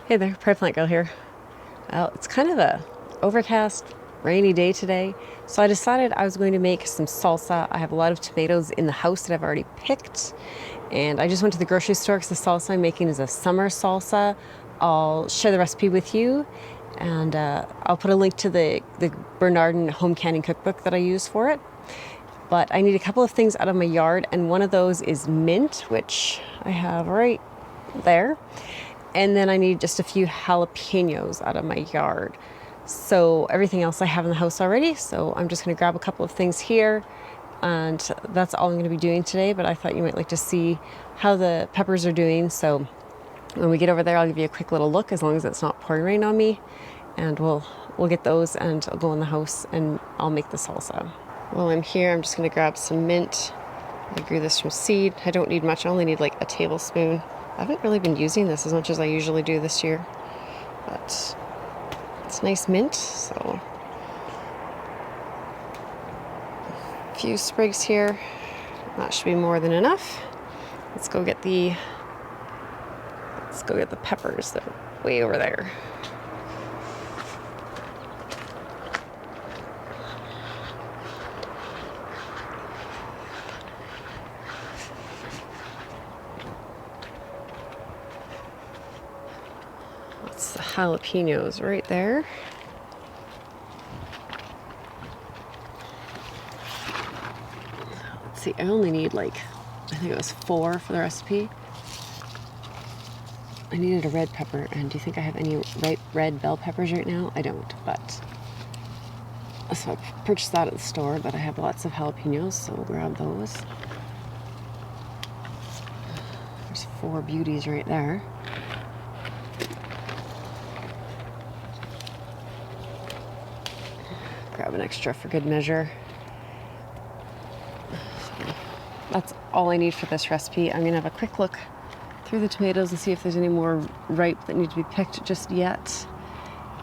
Hey there, Prairie Plant Girl here. Well, it's kind of a overcast, rainy day today, so I decided I was going to make some salsa. I have a lot of tomatoes in the house that I've already picked, and I just went to the grocery store because the salsa I'm making is a summer salsa. I'll share the recipe with you, and I'll put a link to the Bernardin home canning cookbook that I use for it. But I need a couple of things out of my yard, and one of those is mint, which I have right there. And then I need just a few jalapenos out of my yard. So everything else I have in the house already. So I'm just gonna grab a couple of things here, and that's all I'm gonna be doing today. But I thought you might like to see how the peppers are doing. So when we get over there, I'll give you a quick little look, as long as it's not pouring rain on me. And we'll get those, and I'll go in the house and I'll make the salsa. While I'm here, I'm just gonna grab some mint. I grew this from seed. I don't need much, I only need like a tablespoon. I haven't really been using this as much as I usually do this year, but it's nice mint, so a few sprigs here. That should be more than enough. Let's go get the peppers. They're way over there. That's the jalapenos right there. Let's see, I only need I think it was 4 for the recipe. I needed a red pepper, and do you think I have any ripe red bell peppers right now? I don't, but so I purchased that at the store, but I have lots of jalapenos, so we'll grab those. There's 4 beauties right there. Grab an extra for good measure. That's all I need for this recipe. I'm gonna have a quick look through the tomatoes and see if there's any more ripe that need to be picked just yet.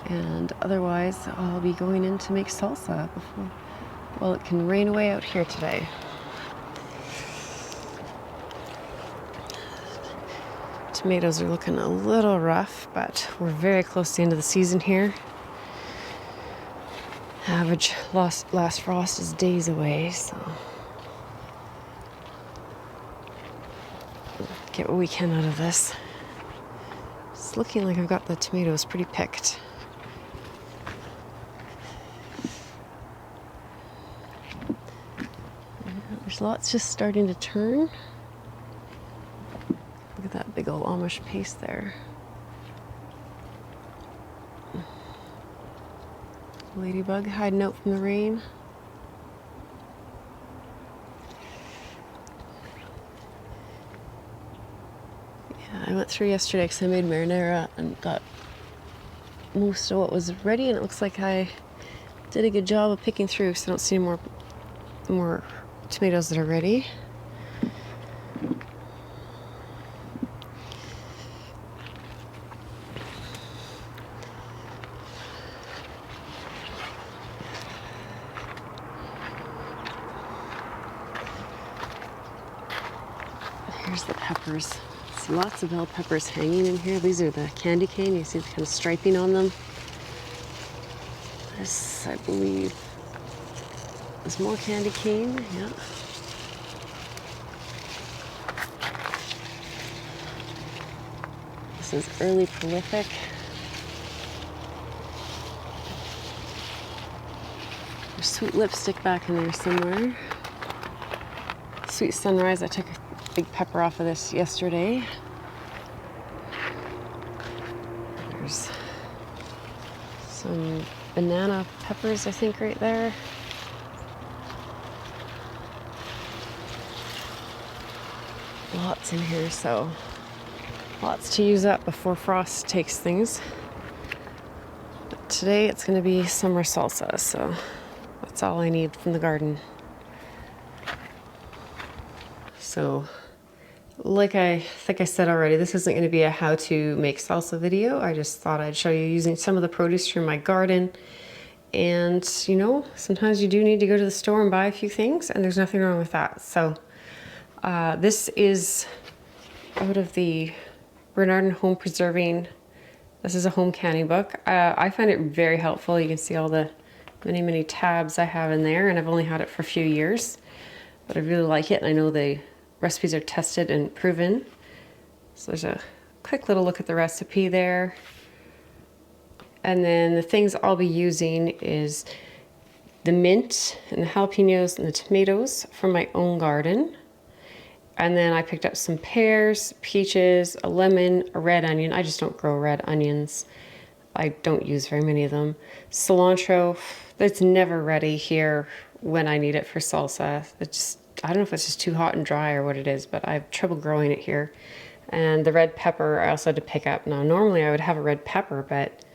And otherwise, I'll be going in to make salsa before, well, it can rain away out here today. Tomatoes are looking a little rough, but we're very close to the end of the season here. Average last frost is days away, so get what we can out of this. It's looking like I've got the tomatoes pretty picked. There's lots just starting to turn. Look at that big old Amish paste there. Ladybug hiding out from the rain. Yeah, I went through yesterday because I made marinara and got most of what was ready, and it looks like I did a good job of picking through, so I don't see any more tomatoes that are ready. Here's the peppers. See lots of bell peppers hanging in here. These are the candy cane. You see the kind of striping on them. This, I believe, is more candy cane. Yeah. This is early prolific. There's sweet lipstick back in there somewhere. Sweet sunrise. I took a big pepper off of this yesterday. There's some banana peppers, I think, right there. Lots in here, so lots to use up before frost takes things. But today it's going to be summer salsa, so that's all I need from the garden. So, like I think I said already, this isn't going to be a how to make salsa video. I just thought I'd show you using some of the produce from my garden. And, you know, sometimes you do need to go to the store and buy a few things, and there's nothing wrong with that. So, this is out of the Bernardin Home Preserving This is a home canning book. I find it very helpful. You can see all the many tabs I have in there, and I've only had it for a few years, but I really like it, and I know the recipes are tested and proven. So there's a quick little look at the recipe there. And then the things I'll be using is the mint and the jalapenos and the tomatoes from my own garden. And then I picked up some pears, peaches, a lemon, a red onion. I just don't grow red onions. I don't use very many of them. Cilantro, that's never ready here when I need it for salsa. I don't know if it's just too hot and dry or what it is, but I have trouble growing it here. And the red pepper I also had to pick up. Now normally I would have a red pepper, but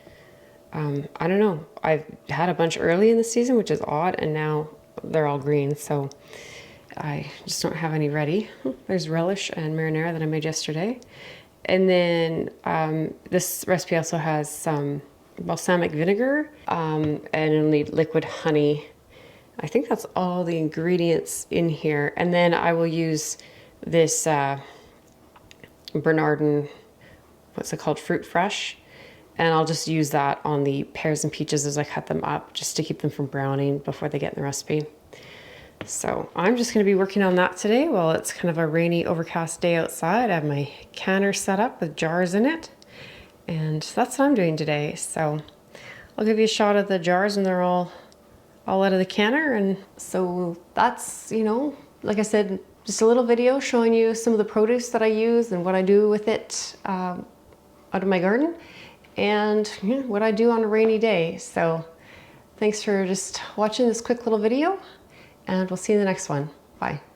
I don't know. I've had a bunch early in the season, which is odd, and now they're all green, so I just don't have any ready. There's relish and marinara that I made yesterday. And then this recipe also has some balsamic vinegar, and it'll need liquid honey. I think that's all the ingredients in here. And then I will use this Bernardin, what's it called, Fruit Fresh. And I'll just use that on the pears and peaches as I cut them up, just to keep them from browning before they get in the recipe. So I'm just going to be working on that today. Well, it's kind of a rainy, overcast day outside. I have my canner set up with jars in it, and that's what I'm doing today. So I'll give you a shot of the jars when they're all out of the canner. And so that's, you know, like I said, just a little video showing you some of the produce that I use and what I do with it out of my garden, and what I do on a rainy day. So thanks for just watching this quick little video, and we'll see you in the next one. Bye.